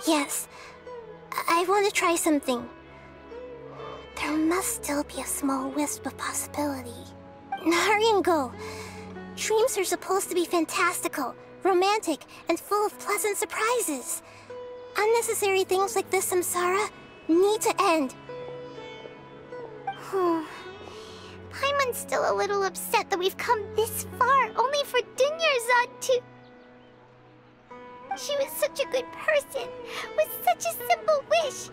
Yes. I want to try something. There must still be a small wisp of possibility. Hurry and go. Dreams are supposed to be fantastical, romantic, and full of pleasant surprises. Unnecessary things like this samsara need to end. Paimon's still a little upset that we've come this far only for Dunyarzad to... She was such a good person, with such a simple wish.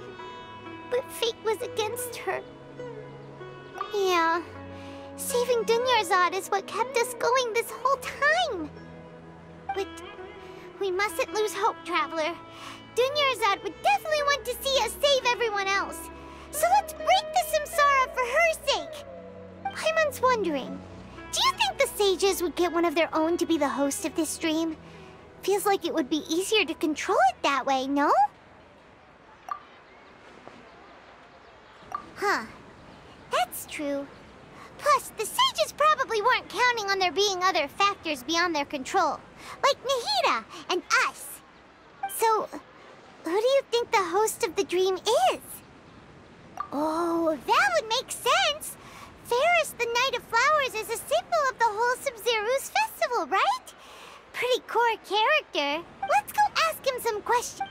But fate was against her. Yeah, saving Dunyarzad is what kept us going this whole time. But we mustn't lose hope, Traveler. Dunyarzad would definitely want to see us save everyone else. So let's break the samsara for her sake. Paimon's wondering, do you think the sages would get one of their own to be the host of this dream? Feels like it would be easier to control it that way, no? Huh. That's true. Plus, the sages probably weren't counting on there being other factors beyond their control, like Nahida and us. So, who do you think the host of the dream is? Oh, that would make sense! Faris, the Knight of Flowers, is a symbol of the whole Sub-Zeru's festival, right? Pretty core character. Let's go ask him some questions.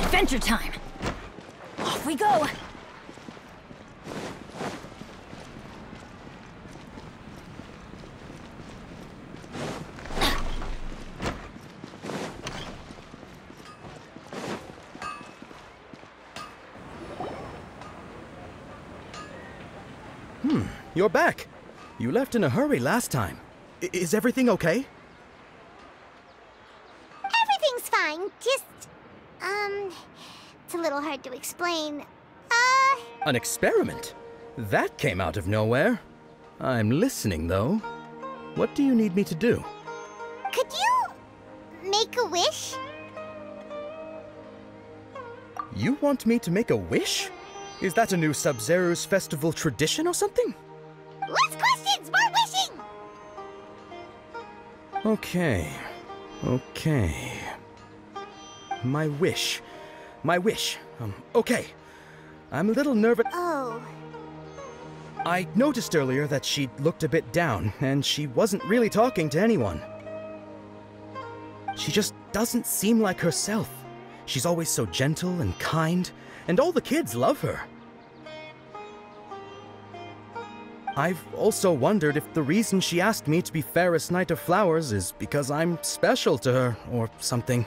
Adventure time! Off we go! You're back. You left in a hurry last time. Is everything okay? Everything's fine, just... it's a little hard to explain. An experiment? That came out of nowhere. I'm listening, though. What do you need me to do? Could you... make a wish? You want me to make a wish? Is that a new Sub-Zeru's festival tradition or something? Less questions, more wishing! Okay. My wish. Okay. I'm a little nervous. Oh. I noticed earlier that she looked a bit down, and she wasn't really talking to anyone. She just doesn't seem like herself. She's always so gentle and kind, and all the kids love her. I've also wondered if the reason she asked me to be Faris Knight of Flowers is because I'm special to her, or something.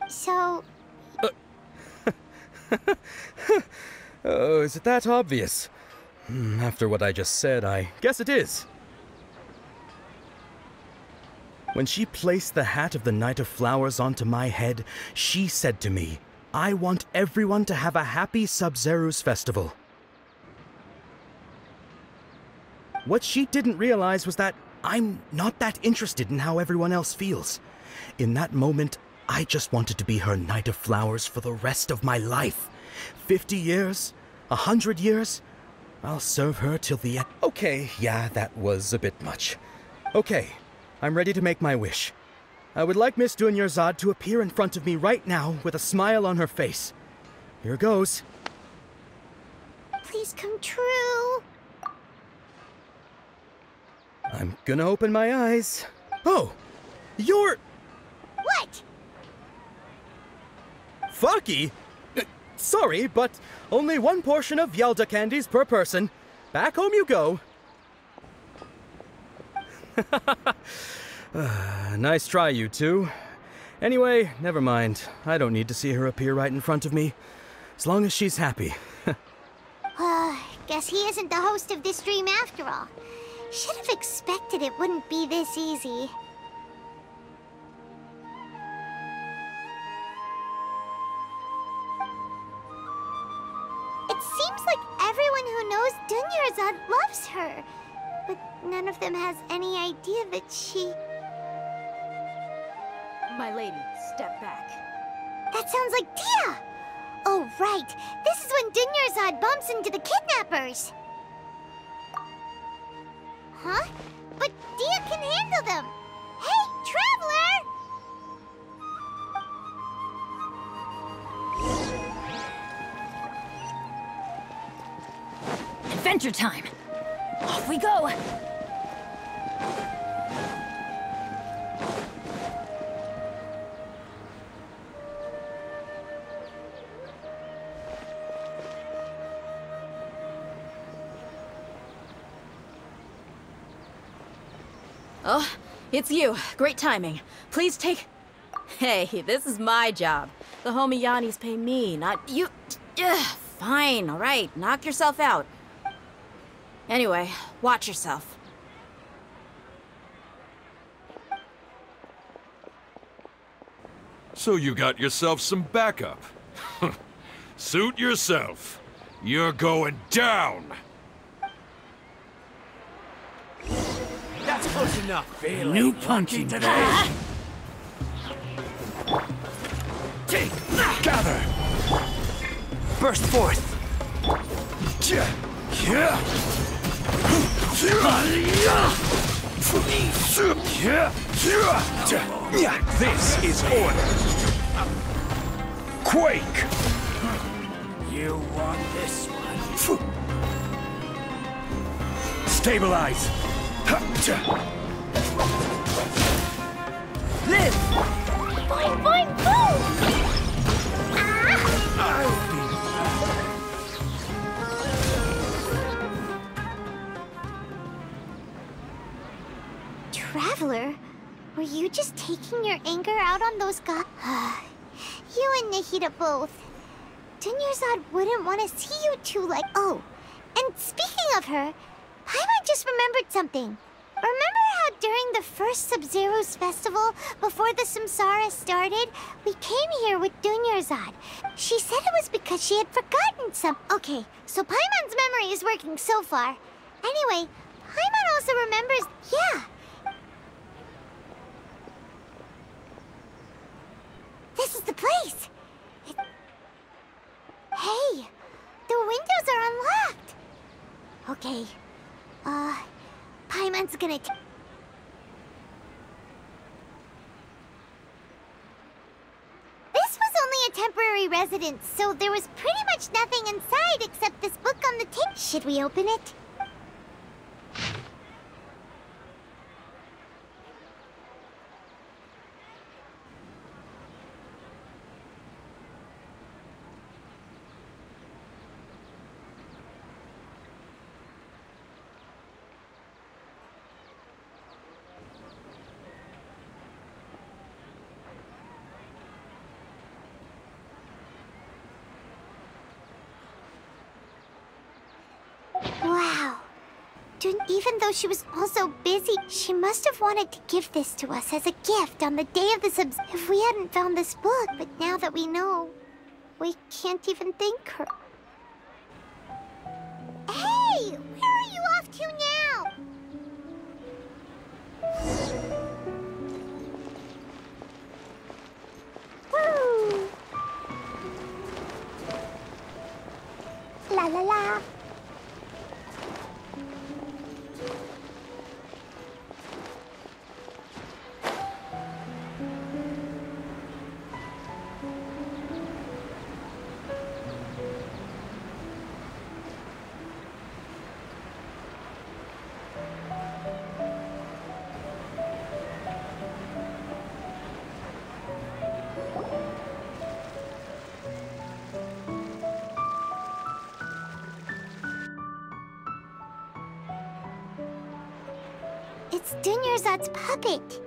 So... Oh, is it that obvious? After what I just said, I guess it is. When she placed the hat of the Knight of Flowers onto my head, she said to me, I want everyone to have a happy Sub-Zeru's festival. What she didn't realize was that I'm not that interested in how everyone else feels. In that moment, I just wanted to be her Knight of Flowers for the rest of my life. 50 years? 100 years? I'll serve her till the end. Okay, yeah, that was a bit much. Okay, I'm ready to make my wish. I would like Miss Dunyarzad to appear in front of me right now with a smile on her face. Here goes. Please come true. I'm gonna open my eyes. Oh! You're... What? Fucky? Sorry, but only one portion of Yalda candies per person. Back home you go. Nice try, you two. Anyway, never mind. I don't need to see her appear right in front of me. As long as she's happy. Guess he isn't the host of this dream after all. Should have expected it wouldn't be this easy. It seems like everyone who knows Dunyarzad loves her. But none of them has any idea that she... My lady, step back. That sounds like Dia! Oh, right. This is when Dunyarzad bumps into the kidnappers. Huh? But Dia can handle them. Hey, Traveler! Adventure time! Off we go! Oh, it's you. Great timing. Please take... Hey, this is my job. The homie Yanni's pay me, not you. Ugh, fine, all right. Knock yourself out. Anyway, watch yourself. So you got yourself some backup. Suit yourself. You're going down! That's close enough. New punching today. Gather. Burst forth. This is order. Quake. You want this one? Stabilize. Live. Boing, boing, boom! I'll be Traveler, were you just taking your anger out on those guys? You and Nahida both. Dunyarzad wouldn't want to see you two like... Oh, and speaking of her, Paimon just remembered something. Remember how during the first Sub-Zero's festival, before the Samsara started, we came here with Dunyarzad. She said it was because she had forgotten some... Okay, so Paimon's memory is working so far. Anyway, Paimon also remembers... Yeah. This is the place. Hey, the windows are unlocked. Okay, Paimon's gonna... This was only a temporary residence, so there was pretty much nothing inside except this book on the table. Should we open it? Wow. Even though she was also busy, she must have wanted to give this to us as a gift on the day of the subs... If we hadn't found this book, but now that we know, we can't even thank her. Hey! Where are you off to now? Woo! La la la. It's Dunyarzad's puppet.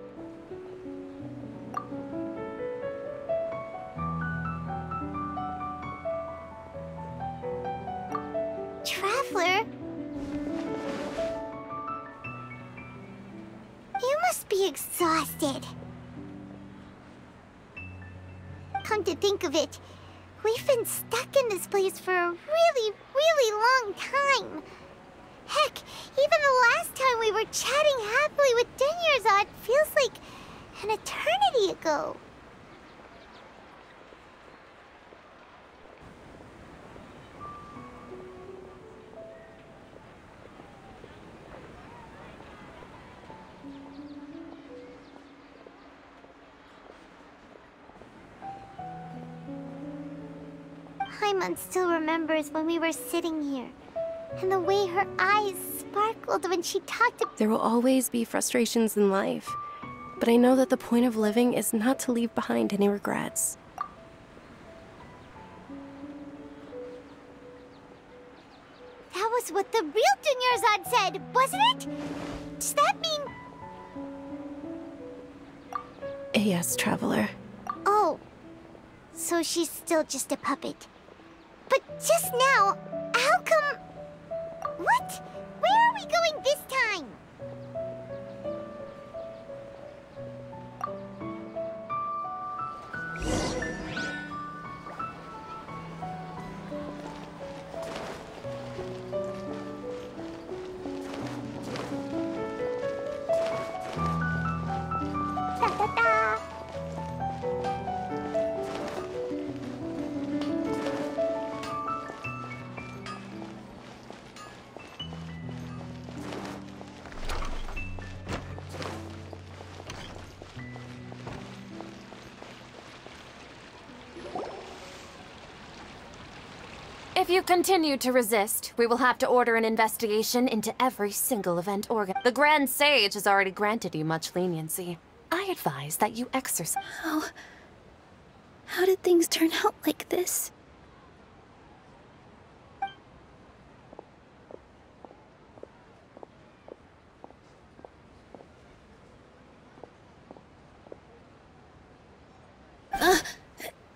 Traveler? You must be exhausted. Come to think of it, we've been stuck in this place for a really, really long time. Heck, even the last time we were chatting happily with Dunyarzad feels like an eternity go. Paimon still remembers when we were sitting here, and the way her eyes sparkled when she talked to— There will always be frustrations in life, but I know that the point of living is not to leave behind any regrets. That was what the real Dunyarzad said, wasn't it? Does that mean— Yes, Traveler. Oh, so she's still just a puppet. But just now, how come— What? Where are we going this time? Da da da! If you continue to resist, we will have to order an investigation into every single event organ. The Grand Sage has already granted you much leniency. I advise that you exercise. How did things turn out like this?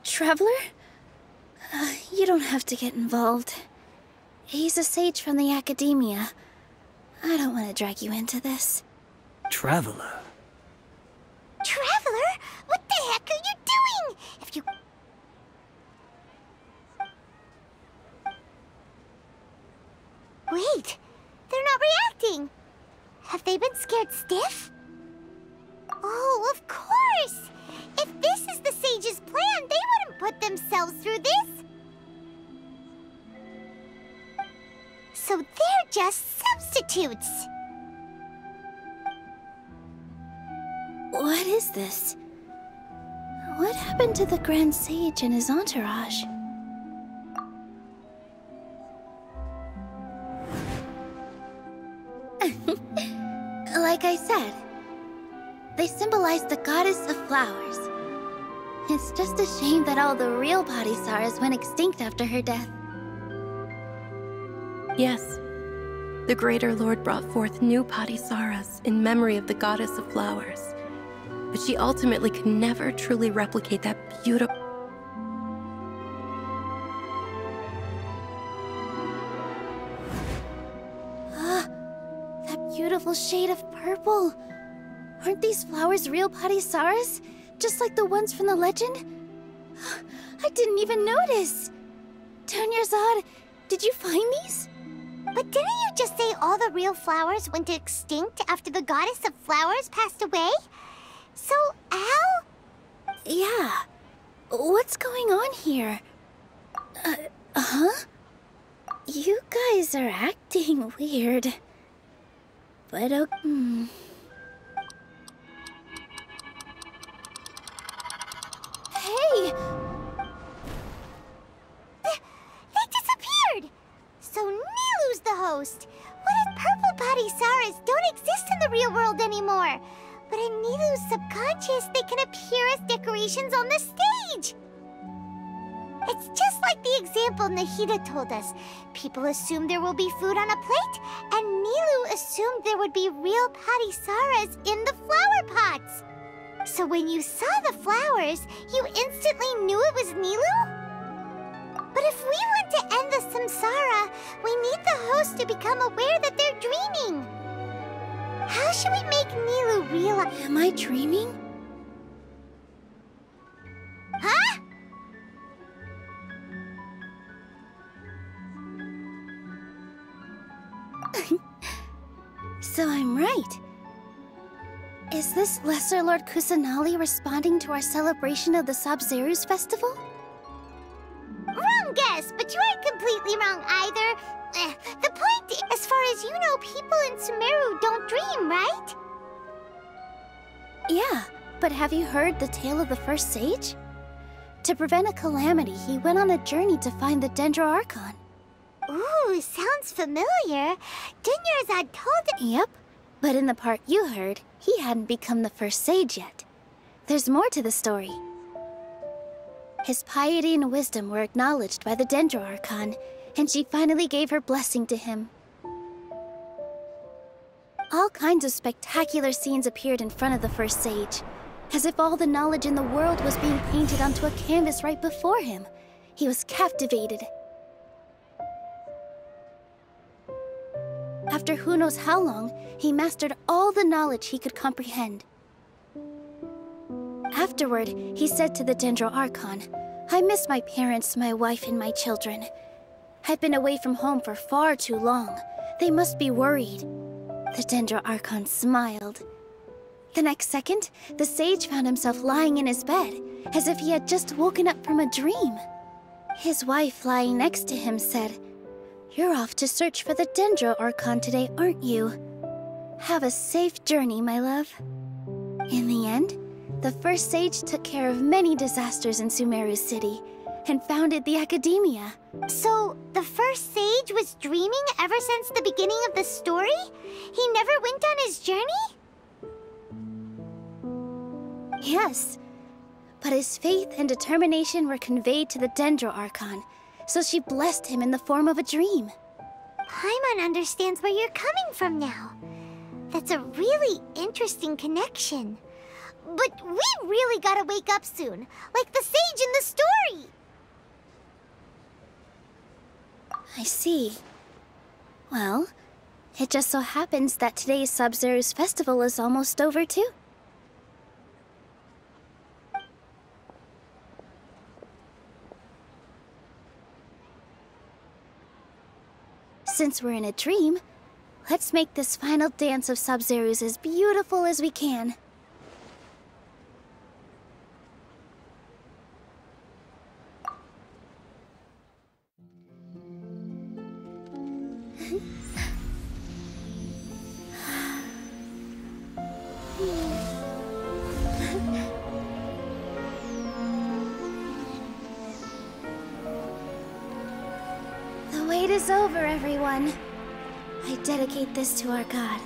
Traveler? You don't have to get involved. He's a sage from the Academia. I don't want to drag you into this. Traveler. Traveler? What the heck are you doing? If you— Wait, they're not reacting. Have they been scared stiff? Oh, of course! If this is the Sage's plan, they wouldn't put themselves through this. So they're just substitutes. What is this? What happened to the Grand Sage and his entourage? Like I said, they symbolize the goddess of flowers. It's just a shame that all the real Padisaras went extinct after her death. Yes. The Greater Lord brought forth new Padisaras in memory of the goddess of flowers. But she ultimately could never truly replicate that beautiful... That beautiful shade of purple. Aren't these flowers real Padisaras? Just like the ones from the legend? I didn't even notice. Dunyarzad, did you find these? But didn't you just say all the real flowers went extinct after the goddess of flowers passed away? So, how? Yeah. What's going on here? Huh? You guys are acting weird. But okay. Hey! They disappeared! So Nilu's the host. What if purple Padisaras don't exist in the real world anymore? But in Nilu's subconscious, they can appear as decorations on the stage. It's just like the example Nahida told us. People assume there will be food on a plate, and Nilu assumed there would be real Padisaras in the flower pots. So when you saw the flowers, you instantly knew it was Nilu? But if we want to end the samsara, we need the host to become aware that they're dreaming. How should we make Nilu realize— Am I dreaming? Huh? So I'm right. Is this Lesser Lord Kusanali responding to our celebration of the Sabzeruz festival? Wrong guess, but you aren't completely wrong either. The point, as far as you know, people in Sumeru don't dream, right? Yeah, but have you heard the tale of the first sage? To prevent a calamity, he went on a journey to find the Dendro Archon. Ooh, sounds familiar. Dunyarzad told it. Yep, but in the part you heard, he hadn't become the first sage yet. There's more to the story. His piety and wisdom were acknowledged by the Dendro Archon, and she finally gave her blessing to him. All kinds of spectacular scenes appeared in front of the first sage, as if all the knowledge in the world was being painted onto a canvas right before him. He was captivated. After who knows how long, he mastered all the knowledge he could comprehend. Afterward, he said to the Dendro Archon, "I miss my parents, my wife, and my children. I've been away from home for far too long. They must be worried." The Dendro Archon smiled. The next second, the sage found himself lying in his bed, as if he had just woken up from a dream. His wife, lying next to him, said, "You're off to search for the Dendro Archon today, aren't you? Have a safe journey, my love." In the end, the first sage took care of many disasters in Sumeru City, and founded the Academia. So, the first sage was dreaming ever since the beginning of the story? He never went on his journey? Yes, but his faith and determination were conveyed to the Dendro Archon, so she blessed him in the form of a dream. Paimon understands where you're coming from now. That's a really interesting connection. But we really gotta wake up soon, like the sage in the story! I see. Well, it just so happens that today's Sabzeruz festival is almost over too. Since we're in a dream, let's make this final dance of Sabzeruz as beautiful as we can. The wait is over, everyone. I dedicate this to our god,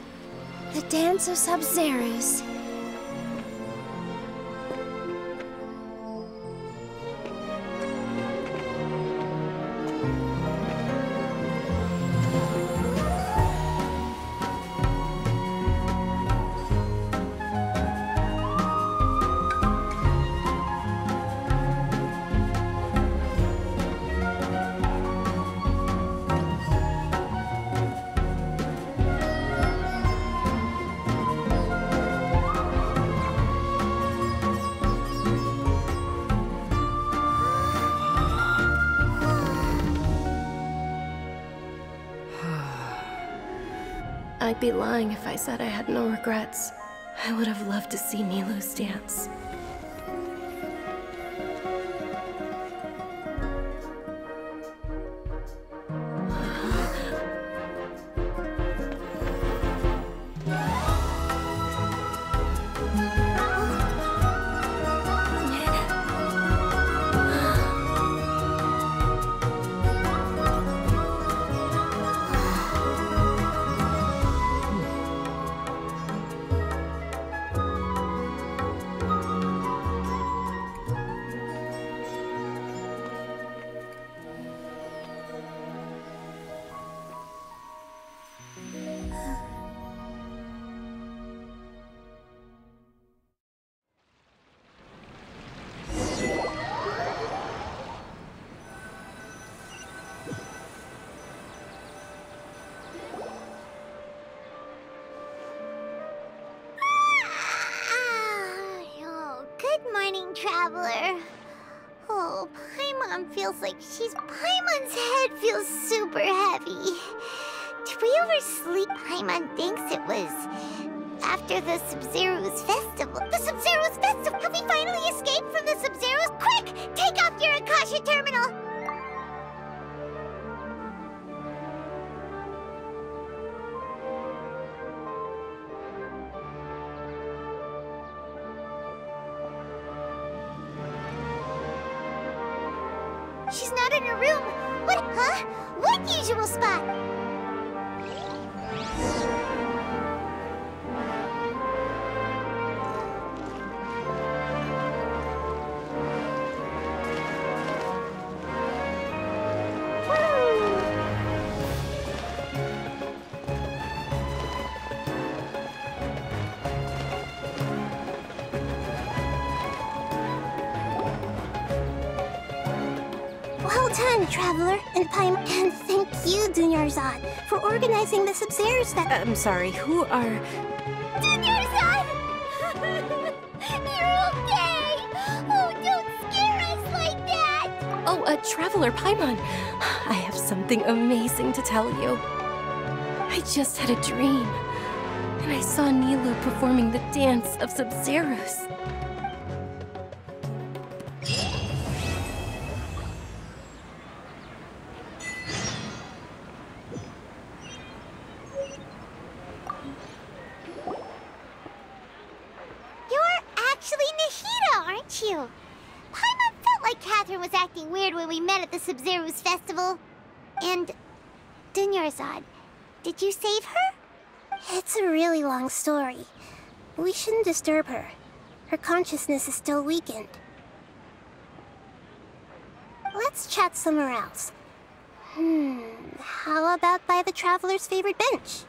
the dance of Sabzeruz. I'd be lying if I said I had no regrets. I would have loved to see Nilou's dance. Traveler. Oh, Paimon feels like Paimon's head feels super heavy. Did we oversleep? Paimon thinks it was after the Sub-Zero's festival. The Sub-Zero's festival! Have we finally escaped from the Sub-Zero's? Quick! Take off your Akasha terminal! She's not in her room. What? Huh? What usual spot? Well done, Traveler and Paimon. And thank you, Dunyarzad, for organizing the Sub-Zero's festival. I'm sorry, who are... Dunyarzad! You're okay! Oh, don't scare us like that! Oh, Traveler Paimon. I have something amazing to tell you. I just had a dream, and I saw Nilou performing the dance of Sub-Zeros. You. Paimon felt like Catherine was acting weird when we met at the Sub-Zero's festival. And Dunyarzad, did you save her? It's a really long story. We shouldn't disturb her. Her consciousness is still weakened. Let's chat somewhere else. How about by the Traveler's favorite bench?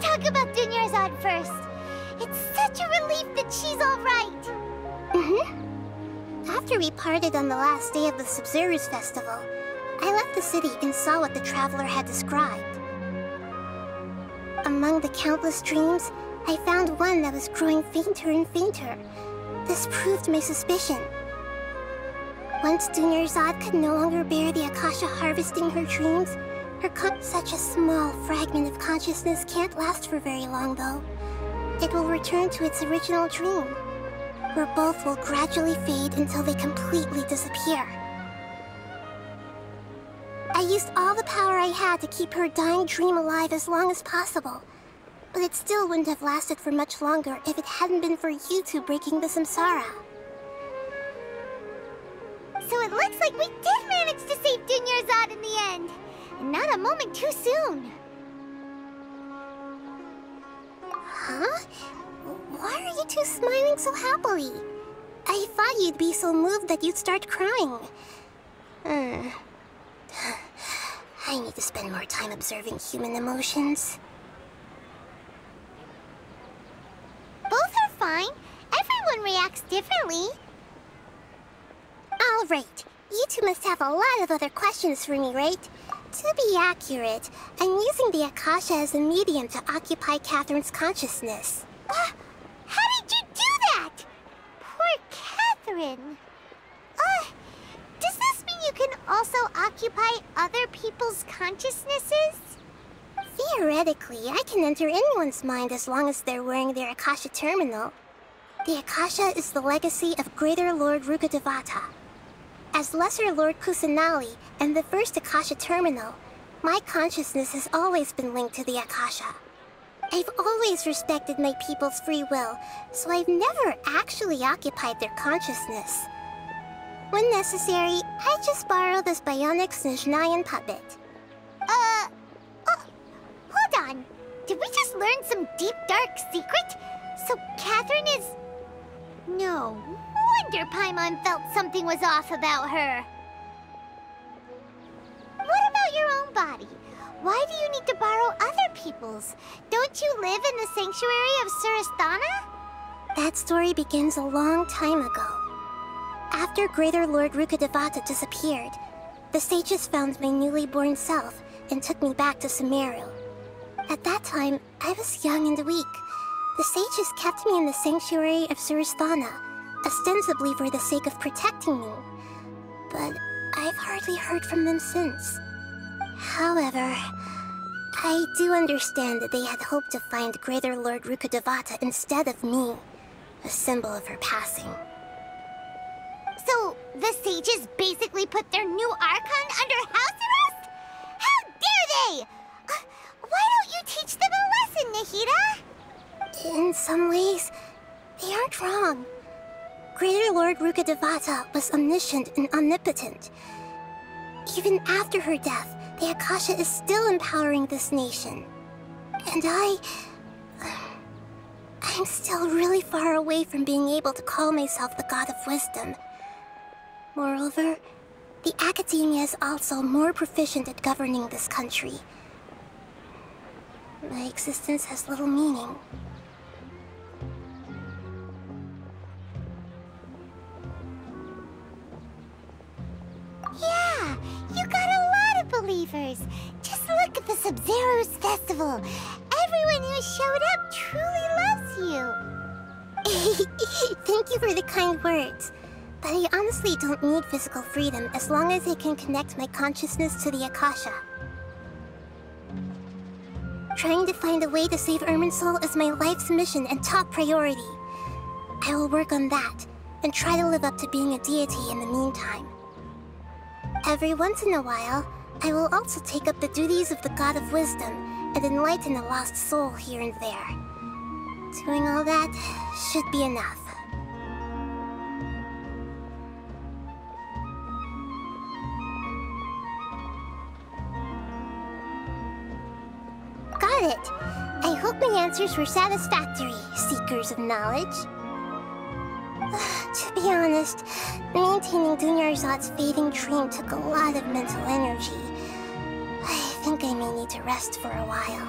Talk about Dunyarzad first. It's such a relief that she's all right. After we parted on the last day of the Sub-Zero's festival, I left the city and saw what the Traveler had described. Among the countless dreams, I found one that was growing fainter and fainter. This proved my suspicion. Once Dunyarzad could no longer bear the Akasha harvesting her dreams, such a small fragment of consciousness can't last for very long, though. It will return to its original dream, where both will gradually fade until they completely disappear. I used all the power I had to keep her dying dream alive as long as possible, but it still wouldn't have lasted for much longer if it hadn't been for you two breaking the samsara. So it looks like we did manage to save Dunyarzad in the end! And not a moment too soon. Huh? Why are you two smiling so happily? I thought you'd be so moved that you'd start crying. I need to spend more time observing human emotions. Both are fine. Everyone reacts differently. All right. You two must have a lot of other questions for me, right? To be accurate, I'm using the Akasha as a medium to occupy Catherine's consciousness. How did you do that? Poor Catherine. Does this mean you can also occupy other people's consciousnesses? Theoretically, I can enter anyone's mind as long as they're wearing their Akasha terminal. The Akasha is the legacy of Greater Lord Rukkhadevata. As Lesser Lord Kusanali and the first Akasha Terminal, my consciousness has always been linked to the Akasha. I've always respected my people's free will, so I've never actually occupied their consciousness. When necessary, I just borrow this bionic Snezhnayan puppet. Oh, hold on. Did we just learn some deep, dark secret? So Catherine is... No wonder Paimon felt something was off about her. What about your own body? Why do you need to borrow other people's? Don't you live in the sanctuary of Surasthana? That story begins a long time ago. After Greater Lord Rukkhadevata disappeared, the sages found my newly born self and took me back to Sumeru. At that time, I was young and weak. The sages kept me in the sanctuary of Surasthana, ostensibly for the sake of protecting me. But I've hardly heard from them since. However, I do understand that they had hoped to find Greater Lord Rukkhadevata instead of me, a symbol of her passing. So, the sages basically put their new Archon under house arrest? How dare they! Why don't you teach them a lesson, Nahida? In some ways, they aren't wrong. Greater Lord Rukkhadevata was omniscient and omnipotent. Even after her death, the Akasha is still empowering this nation. And I'm still really far away from being able to call myself the God of Wisdom. Moreover, the Academia is also more proficient at governing this country. My existence has little meaning. Yeah, you got a lot of believers. Just look at the Sub-Zero's festival. Everyone who showed up truly loves you. Thank you for the kind words. But I honestly don't need physical freedom as long as I can connect my consciousness to the Akasha. Trying to find a way to save Irminsul is my life's mission and top priority. I will work on that, and try to live up to being a deity in the meantime. Every once in a while, I will also take up the duties of the God of Wisdom and enlighten a lost soul here and there. Doing all that should be enough. Got it. I hope my answers were satisfactory, seekers of knowledge. To be honest, maintaining Dunyarzad's fading dream took a lot of mental energy. I think I may need to rest for a while.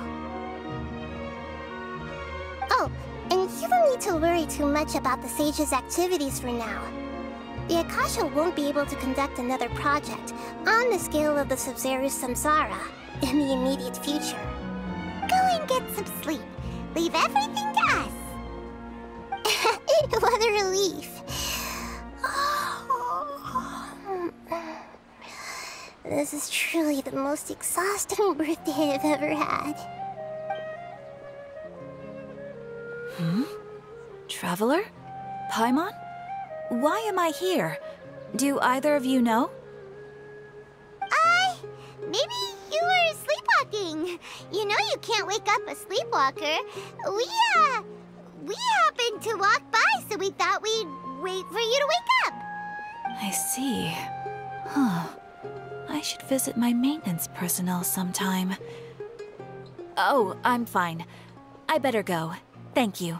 Oh, and you don't need to worry too much about the sage's activities for now. The Akasha won't be able to conduct another project on the scale of the Sub-Zero Samsara in the immediate future. Go and get some sleep. Leave everything to us. What a relief. This is truly the most exhausting birthday I've ever had. Traveler? Paimon? Why am I here? Do either of you know? Maybe you were sleepwalking. You know you can't wake up a sleepwalker. We happened to walk by, so we thought we'd wait for you to wake up. I see. Huh. I should visit my maintenance personnel sometime. Oh, I'm fine. I better go. Thank you.